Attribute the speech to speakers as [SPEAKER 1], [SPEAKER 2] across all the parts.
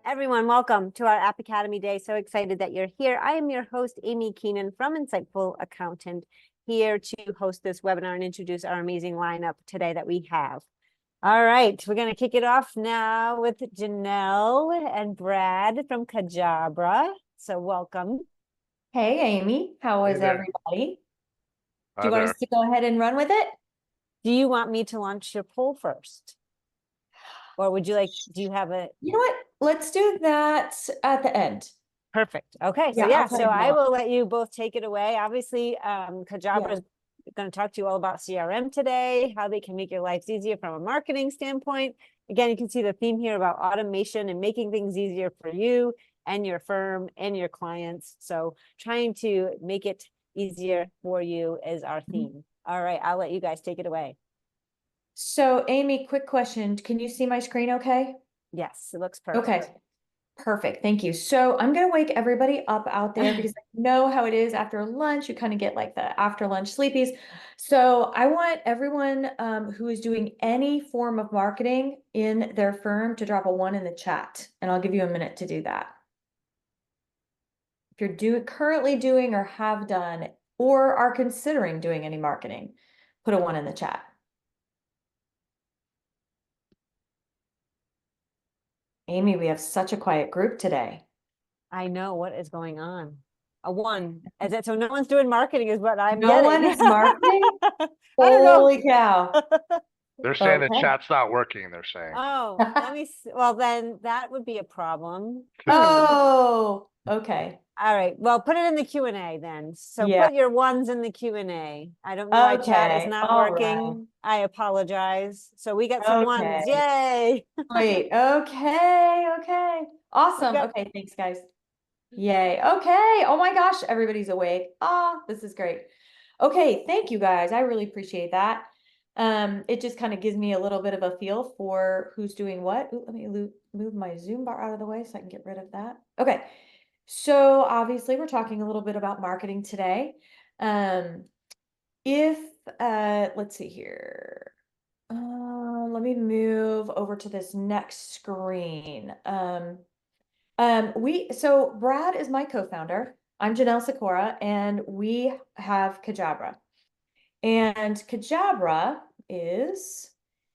[SPEAKER 1] Everyone, welcome to our App Academy Day. So excited that you're here. I am your host, Amy Keenan from Insightful Accountant, here to host this webinar and introduce our amazing lineup today that we have. All right, we're going to kick it off now with Janelle and Brad from Cajabra. So welcome.
[SPEAKER 2] Hey, Amy, how is everybody? Do you want us to go ahead and run with it?
[SPEAKER 1] Do you want me to launch your poll first? Or would you like, do you have a...
[SPEAKER 2] You know what? Let's do that at the end.
[SPEAKER 1] Perfect. Okay.
[SPEAKER 2] Yeah,
[SPEAKER 1] So I will let you both take it away. Obviously, Cajabra is going to talk to you all about CRM today, how they can make your lives easier from a marketing standpoint. Again, you can see the theme here about automation and making things easier for you and your firm and your clients. So trying to make it easier for you is our theme. All right. I'll let you guys take it away.
[SPEAKER 2] So, Amy, quick question. Can you see my screen okay?
[SPEAKER 1] Yes, it looks perfect.
[SPEAKER 2] Okay. Perfect. Thank you. So I'm going to wake everybody up out there because I know how it is after lunch. You kind of get like the after lunch sleepies. So I want everyone who is doing any form of marketing in their firm to drop a 1 in the chat. And I'll give you a minute to do that. If you're currently doing or have done or are considering doing any marketing, put a 1 in the chat. Amy, we have such a quiet group today.
[SPEAKER 1] I know what is going on. A 1. Is it so no one's doing marketing is what I'm
[SPEAKER 2] getting. No one is marketing? Holy cow.
[SPEAKER 3] They're saying the chat's not working, they're saying.
[SPEAKER 1] Oh, let me see. Well, then that would be a problem.
[SPEAKER 2] Oh, okay.
[SPEAKER 1] All right. Well, put it in the Q&A then. So put your 1s in the Q&A. I don't know why chat is not working. Right. I apologize. So we got some 1s. Yay.
[SPEAKER 2] Wait. Okay. Awesome. Okay. Thanks, guys. Yay. Okay. Oh my gosh. Everybody's awake. This is great. Okay. Thank you, guys. I really appreciate that. It just kind of gives me a little bit of a feel for who's doing what. Ooh, let me move my Zoom bar out of the way so I can get rid of that. Okay. So obviously we're talking a little bit about marketing today. Let's see here. Let me move over to this next screen. So Brad is my co-founder. I'm Janelle Sikora, and we have Cajabra. And Cajabra is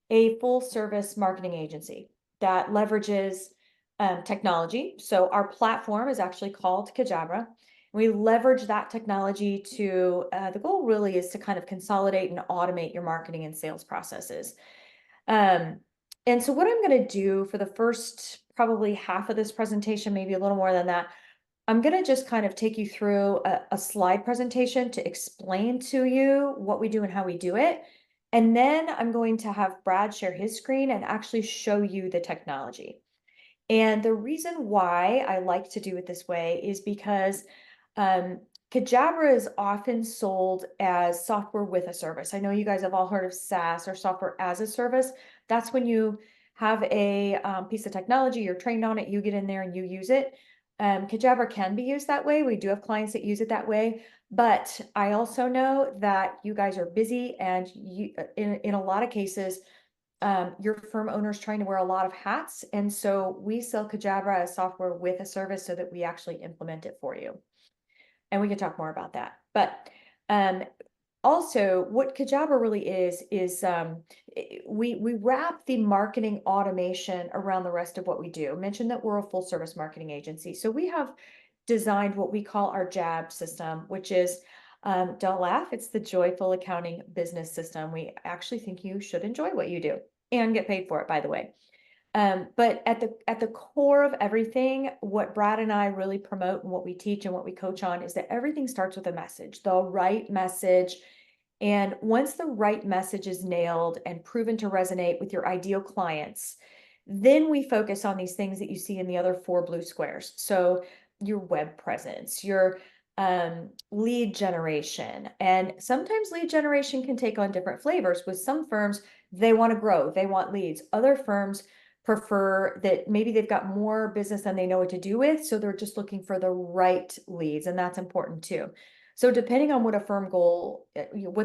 [SPEAKER 2] a full service marketing agency that leverages technology. So our platform is actually called Cajabra. We leverage that technology to, the goal really is to kind of consolidate and automate your marketing and sales processes. And so what I'm going to do for the first probably half of this presentation, maybe a little more than that, I'm going to just kind of take you through a slide presentation to explain to you what we do and how we do it. And then I'm going to have Brad share his screen and actually show you the technology. And the reason why I like to do it this way is because Cajabra is often sold as software with a service. I know you guys have all heard of SaaS or software as a service. That's when you have a piece of technology, you're trained on it, you get in there and you use it. Cajabra can be used that way. We do have clients that use it that way, but I also know that you guys are busy and you, in a lot of cases, your firm owner is trying to wear a lot of hats. And so we sell Cajabra as software with a service so that we actually implement it for you. And we can talk more about that. But also what Cajabra really is we wrap the marketing automation around the rest of what we do. I mentioned that we're a full service marketing agency. So we have designed what we call our JAB system, which is, don't laugh, it's the Joyful Accounting Business System. We actually think you should enjoy what you do and get paid for it, by the way. But at the core of everything, what Brad and I really promote and what we teach and what we coach on is that everything starts with a message, the right message. And once the right message is nailed and proven to resonate with your ideal clients, then we focus on these things that you see in the other 4 blue squares. So your web presence, your lead generation. And sometimes lead generation can take on different flavors. With some firms, they want to grow, they want leads. Other firms prefer that maybe they've got more business than they know what to do with. So they're just looking for the right leads. And that's important too. So depending on what the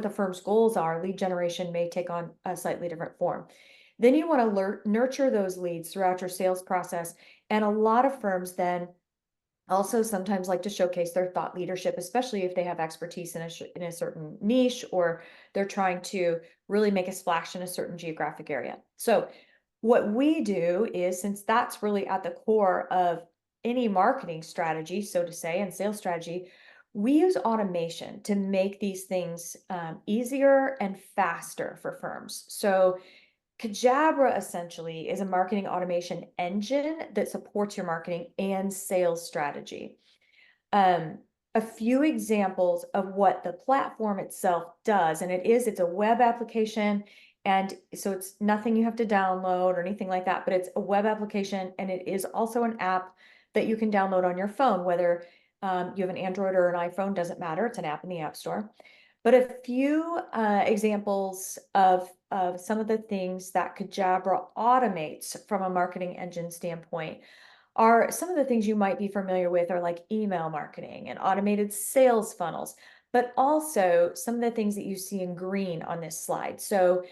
[SPEAKER 2] firm's goals are, lead generation may take on a slightly different form. Then you want to nurture those leads throughout your sales process. And a lot of firms then also sometimes like to showcase their thought leadership, especially if they have expertise in a certain niche, or they're trying to really make a splash in a certain geographic area. So what we do is, since that's really at the core of any marketing strategy, so to say, and sales strategy, we use automation to make these things easier and faster for firms. So Cajabra essentially is a marketing automation engine that supports your marketing and sales strategy. A few examples of what the platform itself does, and it's a web application, and so it's nothing you have to download or anything like that, but it's a web application, and it is also an app that you can download on your phone, whether you have an Android or an iPhone, doesn't matter, it's an app in the App Store. But a few examples of some of the things that Cajabra automates from a marketing engine standpoint are some of the things you might be familiar with, are like email marketing and automated sales funnels, but also some of the things that you see in green on this slide. So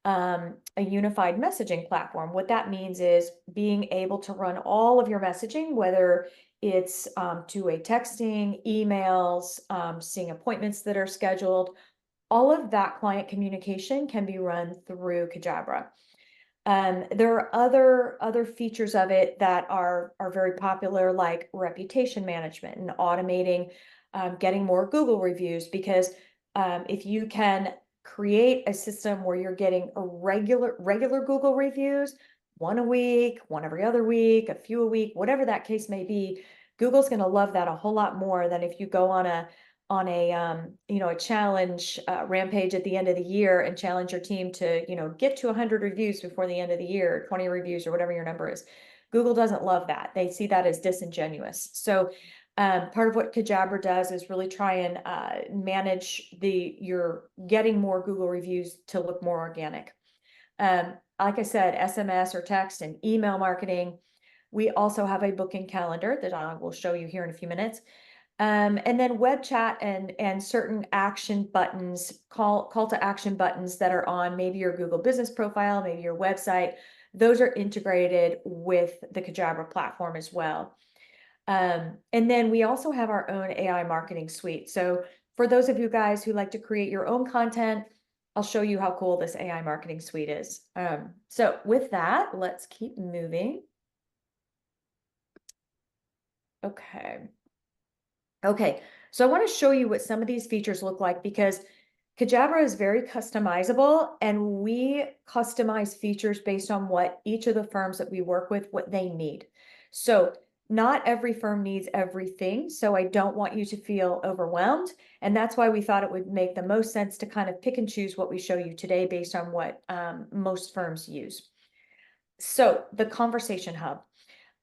[SPEAKER 2] a unified messaging platform. What that means is being able to run all of your messaging, whether it's two-way texting, emails, seeing appointments that are scheduled. All of that client communication can be run through Cajabra. There are other features of it that are very popular, like reputation management and automating getting more Google reviews, because if you can create a system where you're getting a regular Google reviews, one a week, one every other week, a few a week, whatever that case may be, Google's going to love that a whole lot more than if you go on a a challenge rampage at the end of the year and challenge your team to get to 100 reviews before the end of the year, 20 reviews, or whatever your number is. Google doesn't love that. They see that as disingenuous. So part of what Cajabra does is really try and manage you're getting more Google reviews to look more organic. Like I said, SMS or text and email marketing. We also have a booking calendar that I will show you here in a few minutes. And then web chat and certain action buttons, call to action buttons that are on maybe your Google business profile, maybe your website. Those are integrated with the Cajabra platform as well. And then we also have our own AI marketing suite. So for those of you guys who like to create your own content, I'll show you how cool this AI marketing suite is. So with that, let's keep moving. Okay, so I want to show you what some of these features look like, because Cajabra is very customizable, and we customize features based on what each of the firms that we work with, what they need. So not every firm needs everything, so I don't want you to feel overwhelmed. And that's why we thought it would make the most sense to kind of pick and choose what we show you today based on what most firms use. So the Conversation Hub.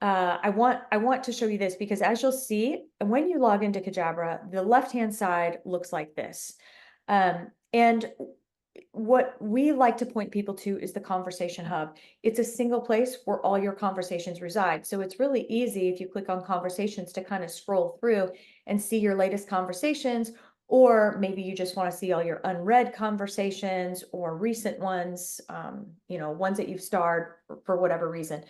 [SPEAKER 2] I want to show you this because, as you'll see, when you log into Cajabra, the left-hand side looks like this. And what we like to point people to is the Conversation Hub. It's a single place where all your conversations reside. So it's really easy, if you click on Conversations, to kind of scroll through and see your latest conversations, or maybe you just want to see all your unread conversations or recent ones, ones that you've starred for whatever reason.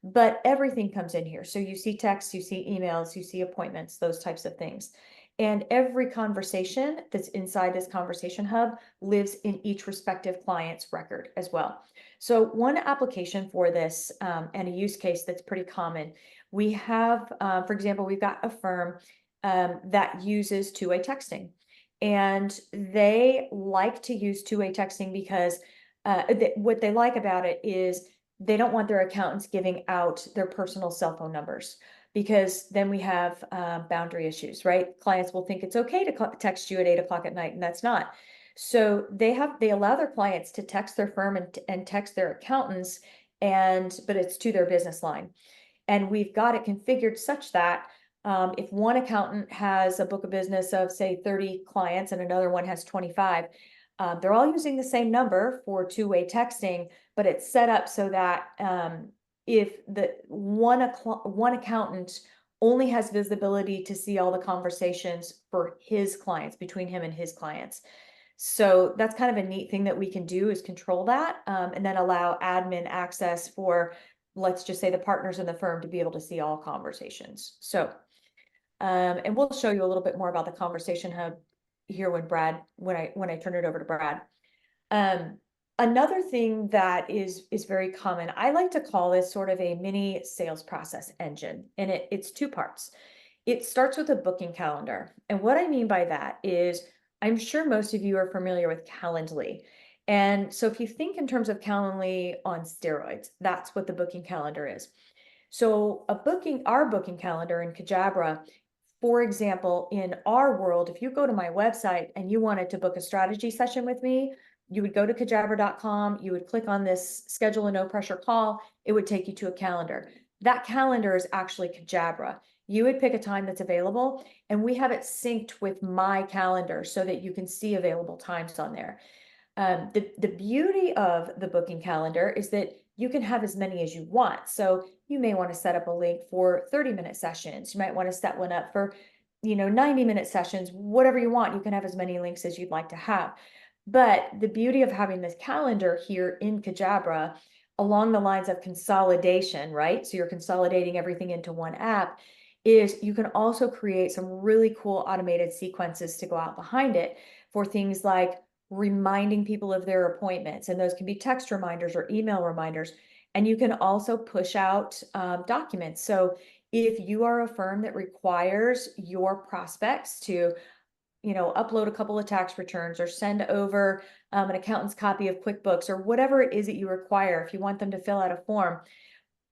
[SPEAKER 2] But everything comes in here. So you see texts, you see emails, you see appointments, those types of things. And every conversation that's inside this Conversation Hub lives in each respective client's record as well. So one application for this and a use case that's pretty common, we have, for example, we've got a firm that uses two-way texting. And they like to use two-way texting because what they like about it is they don't want their accountants giving out their personal cell phone numbers, because then we have boundary issues, right? Clients will think it's okay to text you at 8 o'clock at night, and that's not. So they allow their clients to text their firm and text their accountants, but it's to their business line. And we've got it configured such that if one accountant has a book of business of, say, 30 clients and another one has 25, they're all using the same number for two-way texting, but it's set up so that if the one accountant only has visibility to see all the conversations for his clients, between him and his clients. So that's kind of a neat thing that we can do, is control that, and then allow admin access for, let's just say, the partners in the firm to be able to see all conversations. So, and we'll show you a little bit more about the conversation hub here when I turn it over to Brad. Another thing that is very common, I like to call this sort of a mini sales process engine, and it's two parts. It starts with a booking calendar. And what I mean by that is, I'm sure most of you are familiar with Calendly. And so if you think in terms of Calendly on steroids, that's what the booking calendar is. So our booking calendar in Cajabra, for example, in our world, if you go to my website and you wanted to book a strategy session with me, you would go to cajabra.com, you would click on this schedule a no pressure call, it would take you to a calendar. That calendar is actually Cajabra. You would pick a time that's available, and we have it synced with my calendar so that you can see available times on there. The beauty of the booking calendar is that you can have as many as you want. So you may want to set up a link for 30-minute sessions. You might want to set one up for, 90-minute sessions, whatever you want. You can have as many links as you'd like to have. But the beauty of having this calendar here in Cajabra, along the lines of consolidation, right? So you're consolidating everything into one app, is you can also create some really cool automated sequences to go out behind it for things like reminding people of their appointments. And those can be text reminders or email reminders. And you can also push out documents. So if you are a firm that requires your prospects to upload a couple of tax returns or send over an accountant's copy of QuickBooks or whatever it is that you require, if you want them to fill out a form,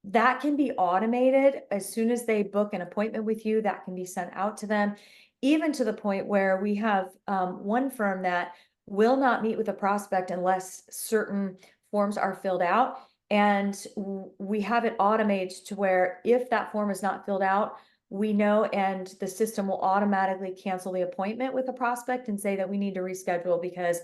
[SPEAKER 2] that can be automated. As soon as they book an appointment with you, that can be sent out to them, even to the point where we have one firm that will not meet with a prospect unless certain forms are filled out. And we have it automated to where if that form is not filled out, we know, and the system will automatically cancel the appointment with the prospect and say that we need to reschedule because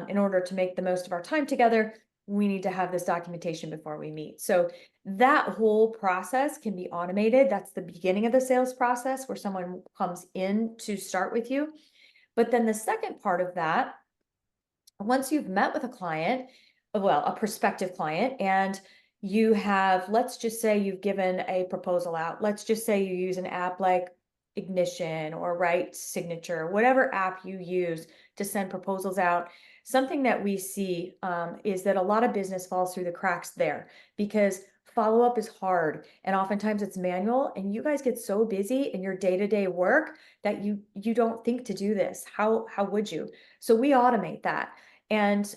[SPEAKER 2] in order to make the most of our time together, we need to have this documentation before we meet. So that whole process can be automated. That's the beginning of the sales process where someone comes in to start with you. But then the second part of that, once you've met with a client, well, a prospective client, and you have, let's just say you've given a proposal out. Let's just say you use an app like Ignition or Right Signature, whatever app you use to send proposals out. Something that we see is that a lot of business falls through the cracks there because follow-up is hard and oftentimes it's manual, and you guys get so busy in your day-to-day work that you don't think to do this. How would you? So we automate that. And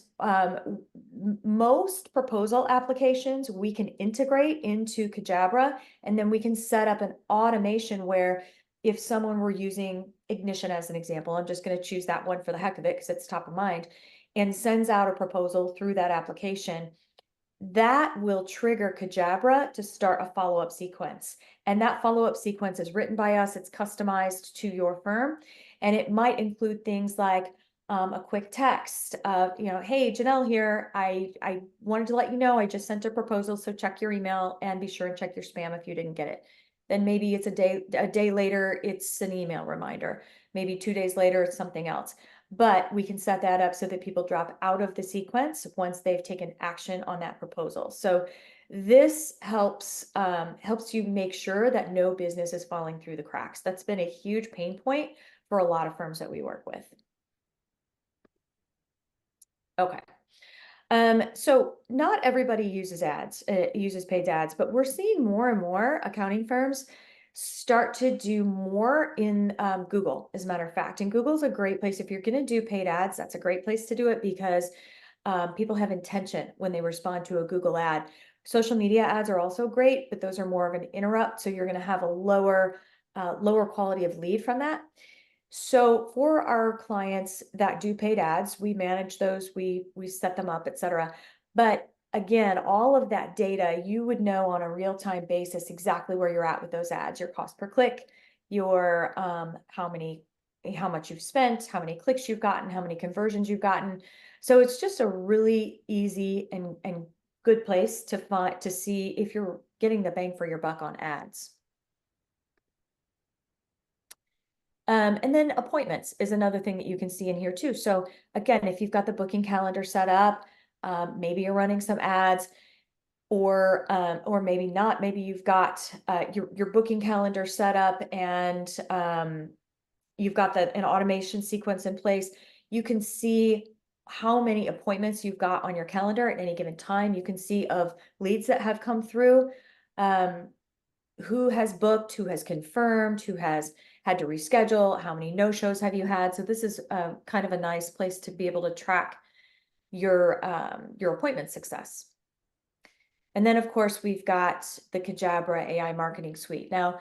[SPEAKER 2] most proposal applications we can integrate into Cajabra, and then we can set up an automation where if someone were using Ignition as an example, I'm just going to choose that one for the heck of it because it's top of mind, and sends out a proposal through that application, that will trigger Cajabra to start a follow-up sequence. And that follow-up sequence is written by us. It's customized to your firm. And it might include things like a quick text of, hey, Janelle here. I wanted to let you know I just sent a proposal, so check your email and be sure and check your spam if you didn't get it. Then maybe it's a day later, it's an email reminder. Maybe 2 days later, it's something else. But we can set that up so that people drop out of the sequence once they've taken action on that proposal. So this helps you make sure that no business is falling through the cracks. That's been a huge pain point for a lot of firms that we work with. Okay. So not everybody uses ads, uses paid ads, but we're seeing more and more accounting firms start to do more in Google, as a matter of fact. And Google's a great place. If you're going to do paid ads, that's a great place to do it because people have intention when they respond to a Google ad. Social media ads are also great, but those are more of an interrupt. So you're going to have a lower quality of lead from that. So for our clients that do paid ads, we manage those, we set them up, etc. But again, all of that data, you would know on a real-time basis exactly where you're at with those ads, your cost per click, your how much you've spent, how many clicks you've gotten, how many conversions you've gotten. So it's just a really easy and good place to see if you're getting the bang for your buck on ads. And then appointments is another thing that you can see in here too. So again, if you've got the booking calendar set up, maybe you're running some ads, or maybe not. Maybe you've got your booking calendar set up, and you've got an automation sequence in place. You can see how many appointments you've got on your calendar at any given time. You can see of leads that have come through, who has booked, who has confirmed, who has had to reschedule, how many no-shows have you had. So this is kind of a nice place to be able to track your appointment success. And then, of course, we've got the Cajabra AI Marketing Suite. Now,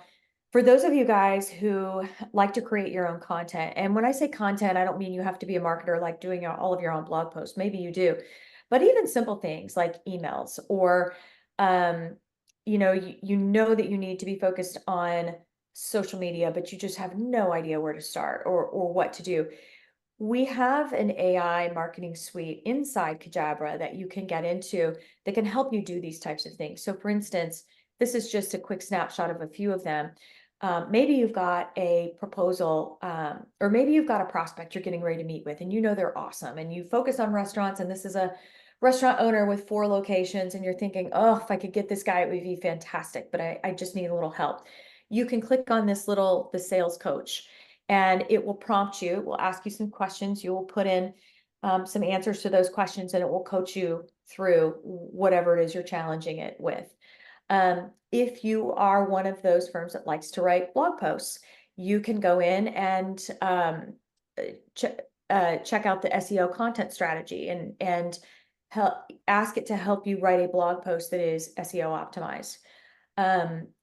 [SPEAKER 2] for those of you guys who like to create your own content, and when I say content, I don't mean you have to be a marketer like doing all of your own blog posts. Maybe you do, but even simple things like emails, or you know that you need to be focused on social media, but you just have no idea where to start or what to do. We have an AI marketing suite inside Cajabra that you can get into that can help you do these types of things. So for instance, this is just a quick snapshot of a few of them. Maybe you've got a proposal, or maybe you've got a prospect you're getting ready to meet with, and you know they're awesome, and you focus on restaurants, and this is a restaurant owner with 4 locations, and you're thinking, oh, if I could get this guy, it would be fantastic, but I just need a little help. You can click on the sales coach, and it will prompt you, it will ask you some questions, you will put in some answers to those questions, and it will coach you through whatever it is you're challenging it with. If you are one of those firms that likes to write blog posts, you can go in and check out the SEO content strategy and ask it to help you write a blog post that is SEO optimized.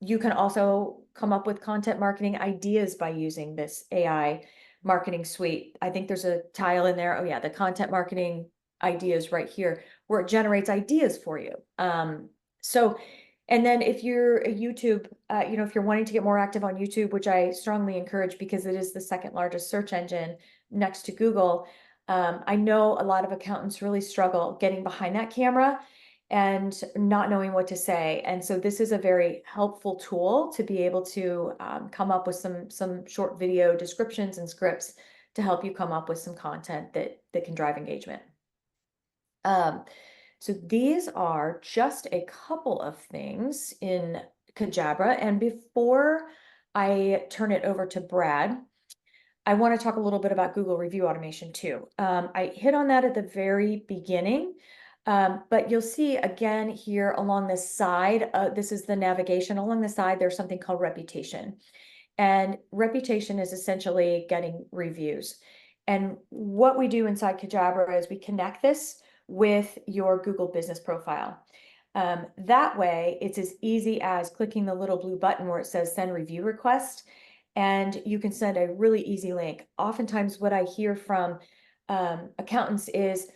[SPEAKER 2] You can also come up with content marketing ideas by using this AI marketing suite. I think there's a tile in there. Oh yeah, the content marketing ideas right here, where it generates ideas for you. And then if you're a YouTube, if you're wanting to get more active on YouTube, which I strongly encourage because it is the second largest search engine next to Google, I know a lot of accountants really struggle getting behind that camera and not knowing what to say. And so this is a very helpful tool to be able to come up with some short video descriptions and scripts to help you come up with some content that can drive engagement. So these are just a couple of things in Cajabra. And before I turn it over to Brad, I want to talk a little bit about Google review automation too. I hit on that at the very beginning, but you'll see again here along the side, this is the navigation. Along the side, there's something called reputation. And reputation is essentially getting reviews. And what we do inside Cajabra is we connect this with your Google business profile. That way, it's as easy as clicking the little blue button where it says send review request, and you can send a really easy link. Oftentimes what I hear from accountants is,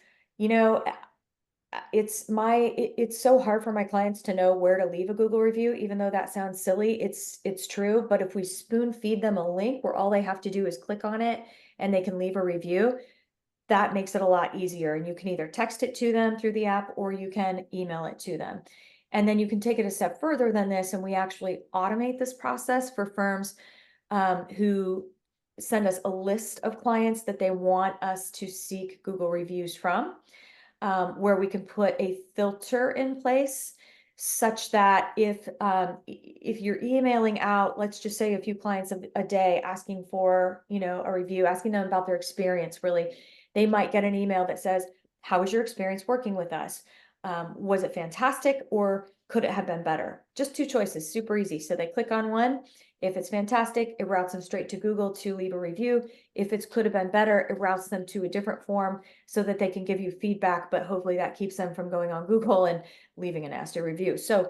[SPEAKER 2] it's so hard for my clients to know where to leave a Google review, even though that sounds silly, it's true. But if we spoon feed them a link where all they have to do is click on it and they can leave a review, that makes it a lot easier. And you can either text it to them through the app or you can email it to them. And then you can take it a step further than this, and we actually automate this process for firms who send us a list of clients that they want us to seek Google reviews from, where we can put a filter in place such that if you're emailing out, let's just say a few clients a day asking for, a review, asking them about their experience, really, they might get an email that says, how was your experience working with us? Was it fantastic, or could it have been better? Just 2 choices, super easy. So they click on one. If it's fantastic, it routes them straight to Google to leave a review. If it could have been better, it routes them to a different form so that they can give you feedback, but hopefully that keeps them from going on Google and leaving a nasty review. So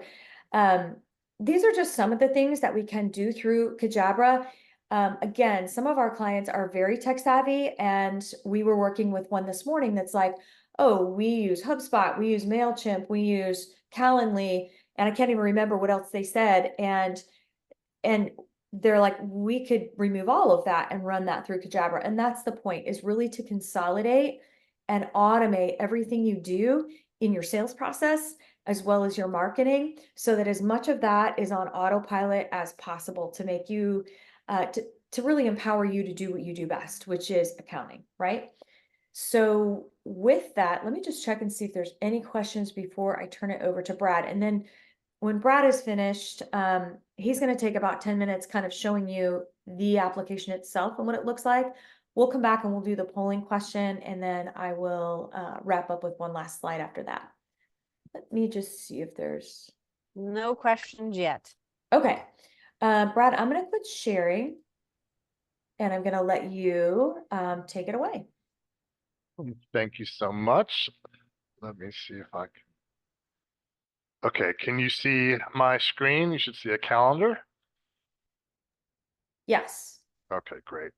[SPEAKER 2] these are just some of the things that we can do through Cajabra. Again, some of our clients are very tech savvy, and we were working with one this morning that's like, oh, we use HubSpot, we use MailChimp, we use Calendly, and I can't even remember what else they said. And they're like, we could remove all of that and run that through Cajabra. And that's the point, is really to consolidate and automate everything you do in your sales process as well as your marketing, so that as much of that is on autopilot as possible to make you to really empower you to do what you do best, which is accounting, right? So with that, let me just check and see if there's any questions before I turn it over to Brad. And then when Brad is finished, he's going to take about 10 minutes kind of showing you the application itself and what it looks like. We'll come back and we'll do the polling question, and then I will wrap up with one last slide after that. Let me just see if there's...
[SPEAKER 1] No questions yet.
[SPEAKER 2] Okay. Brad, I'm going to quit sharing, and I'm going to let you take it away.
[SPEAKER 3] Thank you so much. Let me see if I can. Okay, can you see my screen? You should see a calendar.
[SPEAKER 2] Yes.
[SPEAKER 3] Okay, great.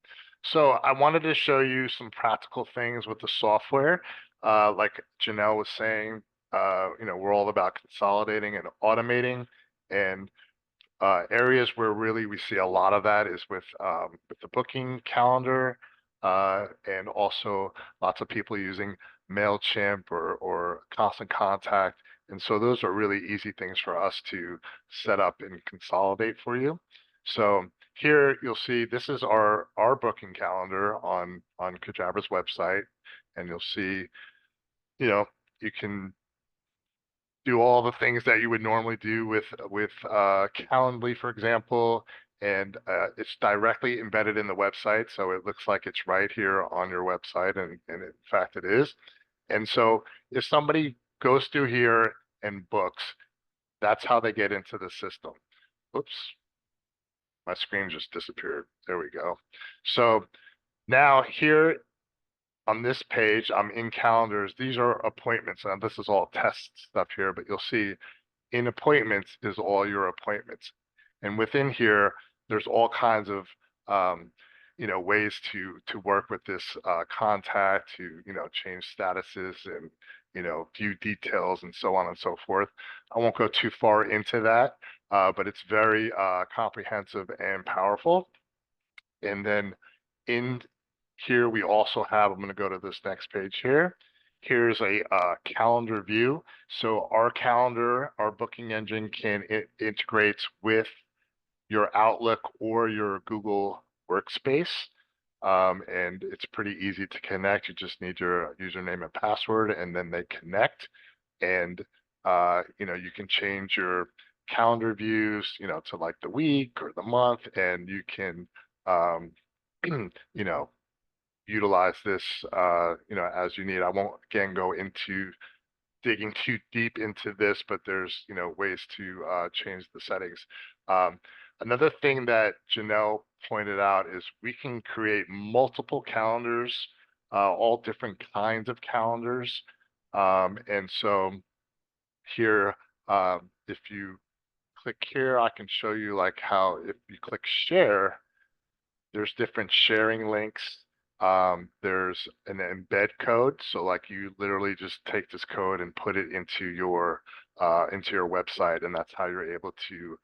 [SPEAKER 3] So I wanted to show you some practical things with the software. Like Janelle was saying, we're all about consolidating and automating, and areas where really we see a lot of that is with the booking calendar, and also lots of people using MailChimp or Constant Contact. And so those are really easy things for us to set up and consolidate for you. So here you'll see this is our booking calendar on Cajabra's website, and you'll see, you can do all the things that you would normally do with Calendly, for example, and it's directly embedded in the website, so it looks like it's right here on your website, and in fact it is. And so if somebody goes through here and books, that's how they get into the system. Oops, my screen just disappeared. There we go. So now here on this page, I'm in calendars. These are appointments, and this is all test stuff here, but you'll see in appointments is all your appointments. And within here, there's all kinds of ways to work with this contact, to change statuses and view details and so on and so forth. I won't go too far into that, but it's very comprehensive and powerful. And then in here we also have, I'm going to go to this next page here. Here's a calendar view. So our calendar, our booking engine it integrates with your Outlook or your Google Workspace. And it's pretty easy to connect. You just need your username and password, and then they connect. And you can change your calendar views, to like the week or the month, and you can utilize this, as you need. I won't again go into digging too deep into this, but there's, ways to change the settings. Another thing that Janelle pointed out is we can create multiple calendars, all different kinds of calendars. And so here, if you click here, I can show you like how if you click share, there's different sharing links. There's an embed code. So like you literally just take this code and put it into your website, and that's how you're able to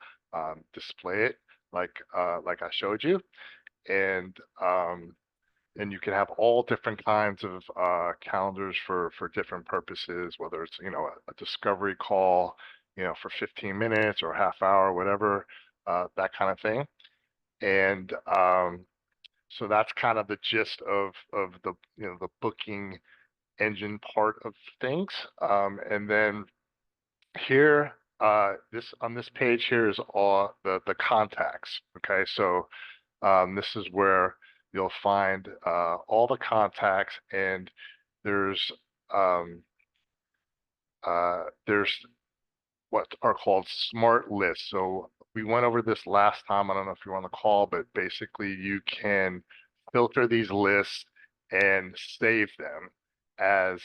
[SPEAKER 3] display it like I showed you. And you can have all different kinds of calendars for different purposes, whether it's a discovery call, for 15 minutes or half hour, whatever, that kind of thing. And so that's kind of the gist of the the booking engine part of things. And then here, on this page here is all the contacts. Okay, so this is where you'll find all the contacts, and there's what are called smart lists. So we went over this last time. I don't know if you were on the call, but basically you can filter these lists and save them as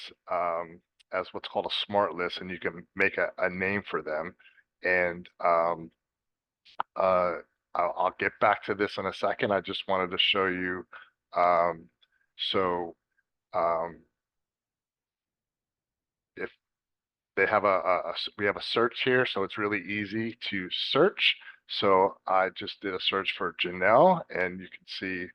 [SPEAKER 3] what's called a smart list, and you can make a name for them. And I'll get back to this in a second. I just wanted to show you. So if they have we have a search here, so it's really easy to search. So I just did a search for Janelle, and you can see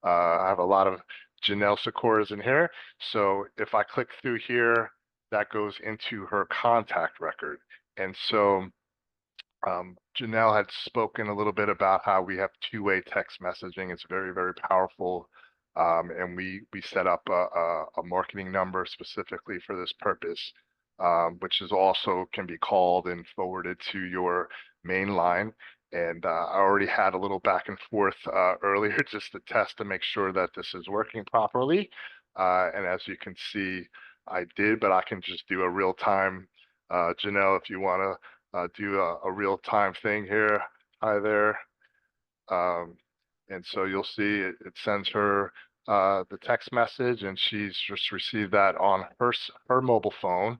[SPEAKER 3] I have a lot of Janelle Sikoras in here. So if I click through here, that goes into her contact record. And so Janelle had spoken a little bit about how we have two-way text messaging. It's very, very powerful. And we set up a marketing number specifically for this purpose, which is also can be called and forwarded to your main line. And I already had a little back and forth earlier just to test to make sure that this is working properly. And as you can see, I did, but I can just do a real time. Janelle, if you want to do a real-time thing here. Hi there. And so you'll see it sends her the text message, and she's just received that on her mobile phone.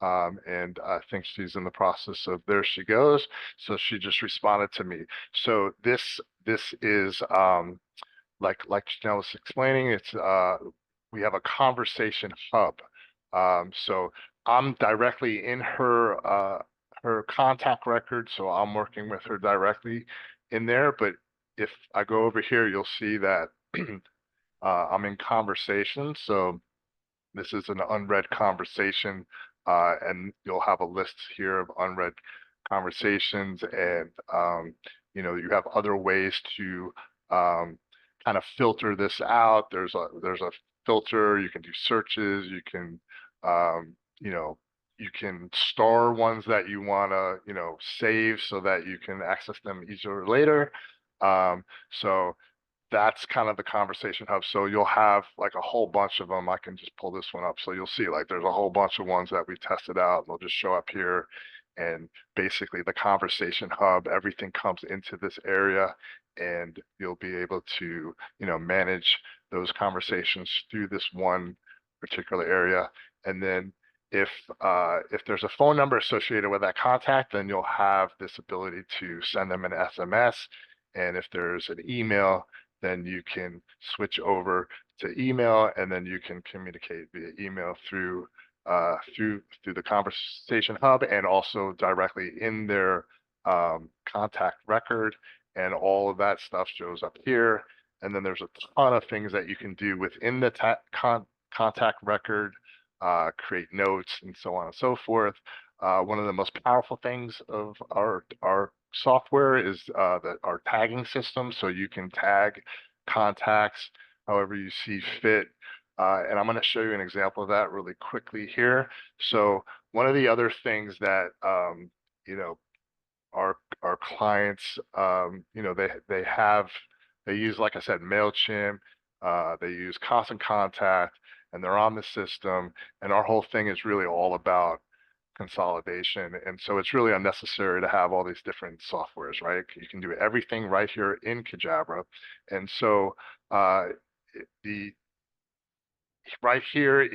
[SPEAKER 3] And I think she's in the process of, there she goes. So she just responded to me. So this is like Janelle was explaining, it's we have a conversation hub. So I'm directly in her contact record, so I'm working with her directly in there. But if I go over here, you'll see that I'm in conversation. So this is an unread conversation, and you'll have a list here of unread conversations, and you have other ways to kind of filter this out. There's a filter. You can do searches. You can you can star ones that you want to save so that you can access them easier later. So that's kind of the conversation hub. So you'll have like a whole bunch of them. I can just pull this one up. So you'll see like there's a whole bunch of ones that we tested out, and they'll just show up here. And basically the conversation hub, everything comes into this area, and you'll be able to, manage those conversations through this one particular area. And then if there's a phone number associated with that contact, then you'll have this ability to send them an SMS. And if there's an email, then you can switch over to email, and then you can communicate via email through the conversation hub, and also directly in their contact record. And all of that stuff shows up here. And then there's a ton of things that you can do within the contact record, create notes, and so on and so forth. One of the most powerful things of our software is our tagging system. So you can tag contacts however you see fit. And I'm going to show you an example of that really quickly here. So one of the other things that our clients, they use, like I said, MailChimp, they use Constant Contact, and they're on the system. And our whole thing is really all about consolidation. And so it's really unnecessary to have all these different softwares, right? You can do everything right here in Cajabra. And so right here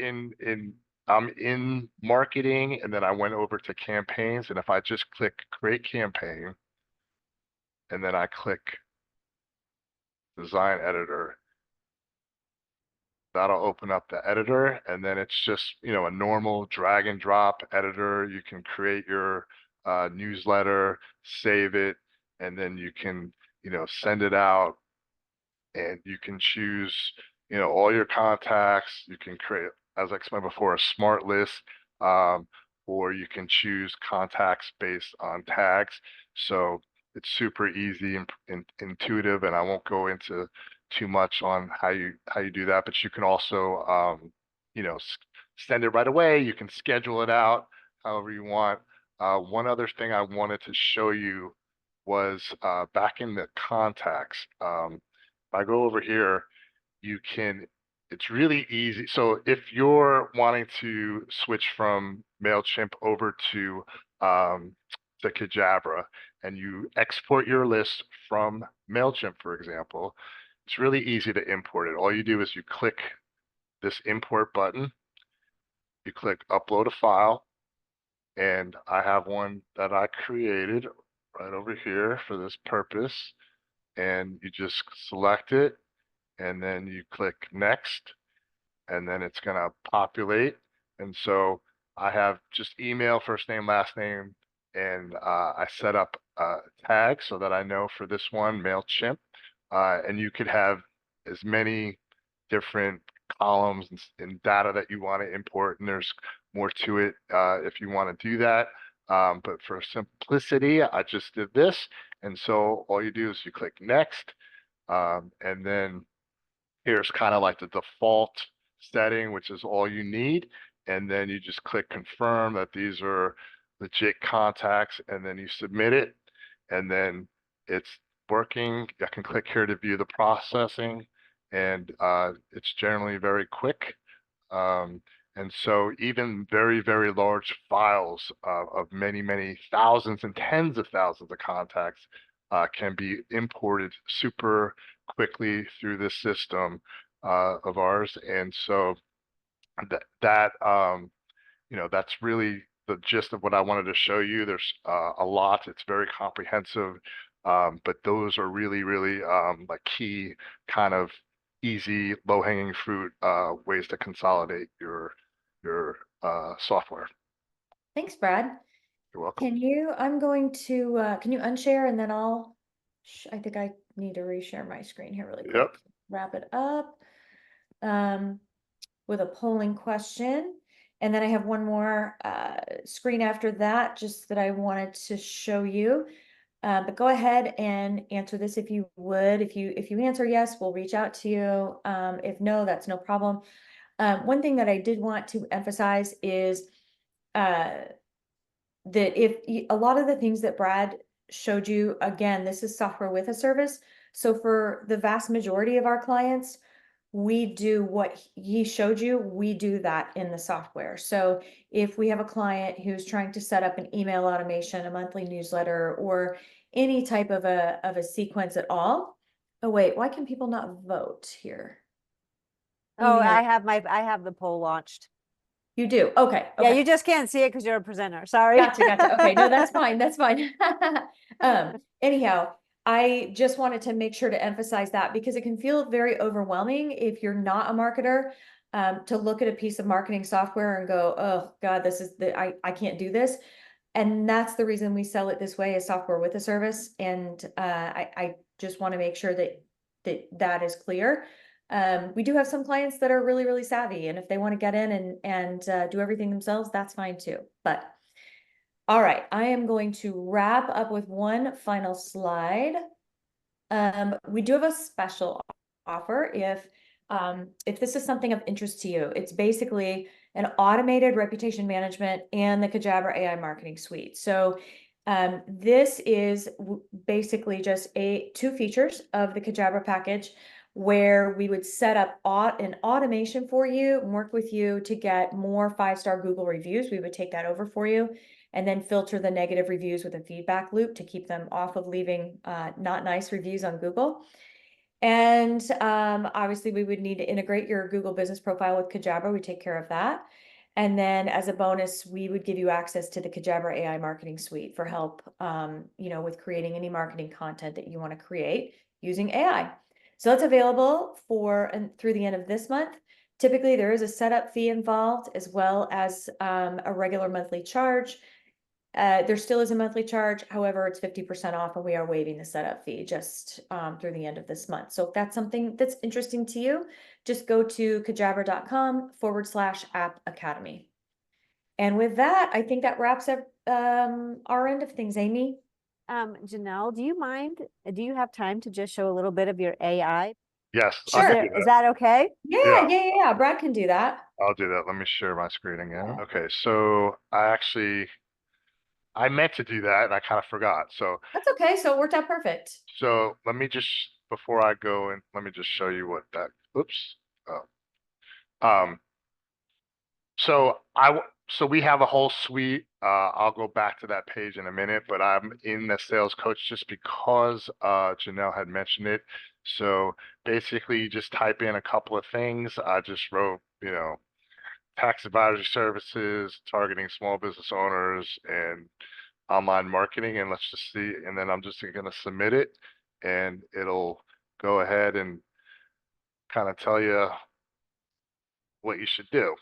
[SPEAKER 3] I'm in marketing, and then I went over to campaigns. And if I just click create campaign, and then I click design editor, that'll open up the editor. And then it's just, a normal drag and drop editor. You can create your newsletter, save it, and then you can, send it out, and you can choose, all your contacts. You can create, as I explained before, a smart list, or you can choose contacts based on tags. So it's super easy and intuitive, and I won't go into too much on how you do that, but you can also send it right away. You can schedule it out however you want. One other thing I wanted to show you was back in the contacts. If I go over here, it's really easy. So if you're wanting to switch from MailChimp over to Cajabra, and you export your list from MailChimp, for example, it's really easy to import it. All you do is you click this import button, you click upload a file, and I have one that I created right over here for this purpose. And you just select it, and then you click next, and then it's going to populate. And so I have just email, first name, last name, and I set up a tag so that I know for this one, MailChimp. And you could have as many different columns and data that you want to import, and there's more to it if you want to do that. But for simplicity, I just did this. And so all you do is you click next. And then here's kind of like the default setting, which is all you need. And then you just click confirm that these are legit contacts, and then you submit it. And then it's working. I can click here to view the processing, and it's generally very quick. And so even very, very large files of many, many thousands and tens of thousands of contacts can be imported super quickly through this system of ours. And so that's really the gist of what I wanted to show you. There's a lot. It's very comprehensive, but those are really, really like key kind of easy, low-hanging fruit ways to consolidate your software.
[SPEAKER 2] Thanks, Brad.
[SPEAKER 3] You're welcome.
[SPEAKER 2] I'm going to, can you unshare and then I think I need to reshare my screen here really quick.
[SPEAKER 3] Yep.
[SPEAKER 2] Wrap it up, with a polling question. And then I have one more, screen after that, just that I wanted to show you. But go ahead and answer this if you would. If you answer yes, we'll reach out to you. If no, that's no problem. One thing that I did want to emphasize is, that a lot of the things that Brad showed you, again, this is software with a service. So for the vast majority of our clients, we do what he showed you, we do that in the software. So if we have a client who's trying to set up an email automation, a monthly newsletter, or any type of a sequence at all. Oh, wait, why can people not vote here?
[SPEAKER 1] Oh,
[SPEAKER 2] Amy,
[SPEAKER 1] I have the poll launched.
[SPEAKER 2] you do. Okay.
[SPEAKER 1] Yeah,
[SPEAKER 2] Okay.
[SPEAKER 1] you just can't see it because you're a presenter. Sorry.
[SPEAKER 2] Gotcha. Okay. No, that's fine. That's fine. Anyhow, I just wanted to make sure to emphasize that because it can feel very overwhelming if you're not a marketer, to look at a piece of marketing software and go, oh God, I can't do this. And that's the reason we sell it this way, as software with a service. And I just want to make sure that is clear. We do have some clients that are really, really savvy, and if they want to get in and do everything themselves, that's fine too. But all right, I am going to wrap up with one final slide. We do have a special offer if this is something of interest to you. It's basically an automated reputation management and the Cajabra AI marketing suite. So this is basically just two features of the Cajabra package where we would set up an automation for you and work with you to get more 5-star Google reviews. We would take that over for you and then filter the negative reviews with a feedback loop to keep them off of leaving not nice reviews on Google. And obviously we would need to integrate your Google business profile with Cajabra. We take care of that. And then as a bonus, we would give you access to the Cajabra AI marketing suite for help, with creating any marketing content that you want to create using AI. So that's available through the end of this month. Typically there is a setup fee involved as well as a regular monthly charge. There still is a monthly charge. However, it's 50% off and we are waiving the setup fee just through the end of this month. So if that's something that's interesting to you, just go to cajabra.com/app academy. And with that, I think that wraps up our end of things, Amy.
[SPEAKER 1] Janelle, do you have time to just show a little bit of your AI?
[SPEAKER 3] Yes,
[SPEAKER 2] Sure.
[SPEAKER 3] I can do
[SPEAKER 1] Is
[SPEAKER 3] that.
[SPEAKER 1] that okay?
[SPEAKER 2] Yeah. Brad can do that.
[SPEAKER 3] I'll do that. Let me share my screen again. Okay, so I meant to do that and I kind of forgot. So
[SPEAKER 2] That's okay. So it worked out perfect.
[SPEAKER 3] let me just, before I go in, let me just show you what that, oops. Oh. So we have a whole suite. I'll go back to that page in a minute, but I'm in the sales coach just because Janelle had mentioned it. So basically you just type in a couple of things. I just wrote, tax advisory services, targeting small business owners and online marketing, and let's just see. And then I'm just going to submit it and it'll go ahead and kind of tell you what you should do.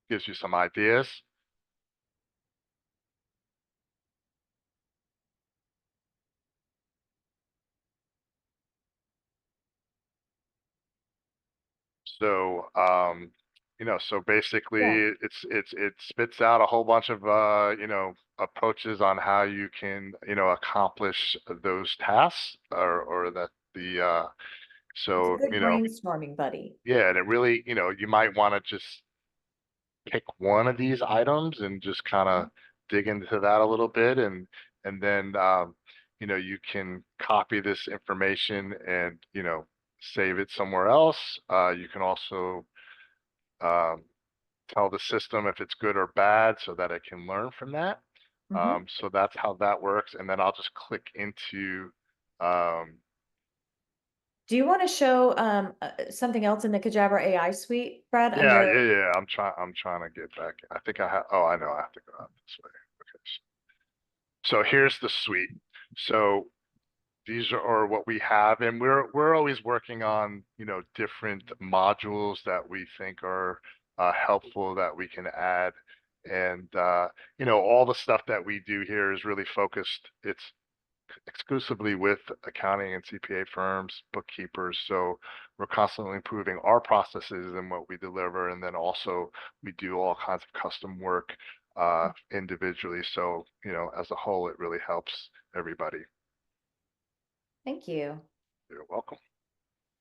[SPEAKER 3] Gives you some ideas. So So basically
[SPEAKER 2] Yeah.
[SPEAKER 3] it spits out a whole bunch of, approaches on how you can, accomplish those tasks or that
[SPEAKER 2] It's a
[SPEAKER 3] so,
[SPEAKER 2] good brainstorming buddy.
[SPEAKER 3] yeah, and it really, you might want to just pick one of these items and just kind of dig into that a little bit and then you can copy this information and save it somewhere else. You can also um, tell the system if it's good or bad so that it can learn from that.
[SPEAKER 2] Mhm.
[SPEAKER 3] So that's how that works. And then I'll just click into
[SPEAKER 2] Do you want to show something else in the Cajabra AI suite, Brad?
[SPEAKER 3] yeah. I'm trying to get back. I think I have. Oh, I know. I have to go out this way. Okay. So here's the suite. So these are what we have, and we're always working on different modules that we think are helpful that we can add, and all the stuff that we do here is really focused. It's exclusively with accounting and CPA firms, bookkeepers. So we're constantly improving our processes and what we deliver, and then also we do all kinds of custom work individually. So as a whole, it really helps everybody.
[SPEAKER 2] Thank you.
[SPEAKER 3] You're welcome.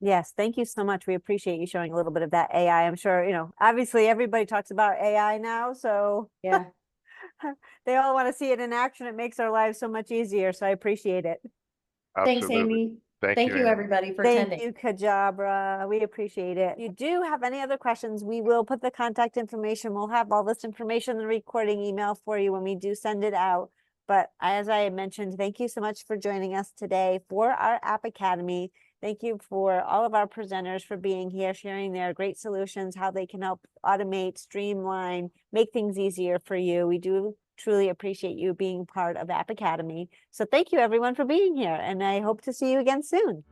[SPEAKER 1] Yes, thank you so much. We appreciate you showing a little bit of that AI. I'm sure, obviously everybody talks about AI now, so
[SPEAKER 2] Yeah.
[SPEAKER 1] they all want to see it in action. It makes our lives so much easier. So I appreciate it.
[SPEAKER 2] Thanks,
[SPEAKER 3] Absolutely.
[SPEAKER 2] Amy.
[SPEAKER 3] Thank
[SPEAKER 2] Thank
[SPEAKER 3] you,
[SPEAKER 2] you,
[SPEAKER 3] Amy.
[SPEAKER 2] everybody, for
[SPEAKER 1] Thank
[SPEAKER 2] attending.
[SPEAKER 1] you, Cajabra. We appreciate it. If you do have any other questions, we will put the contact information. We'll have all this information in the recording email for you when we do send it out. But as I mentioned, thank you so much for joining us today for our App Academy. Thank you for all of our presenters for being here, sharing their great solutions, how they can help automate, streamline, make things easier for you. We do truly appreciate you being part of App Academy. So thank you everyone for being here, and I hope to see you again soon.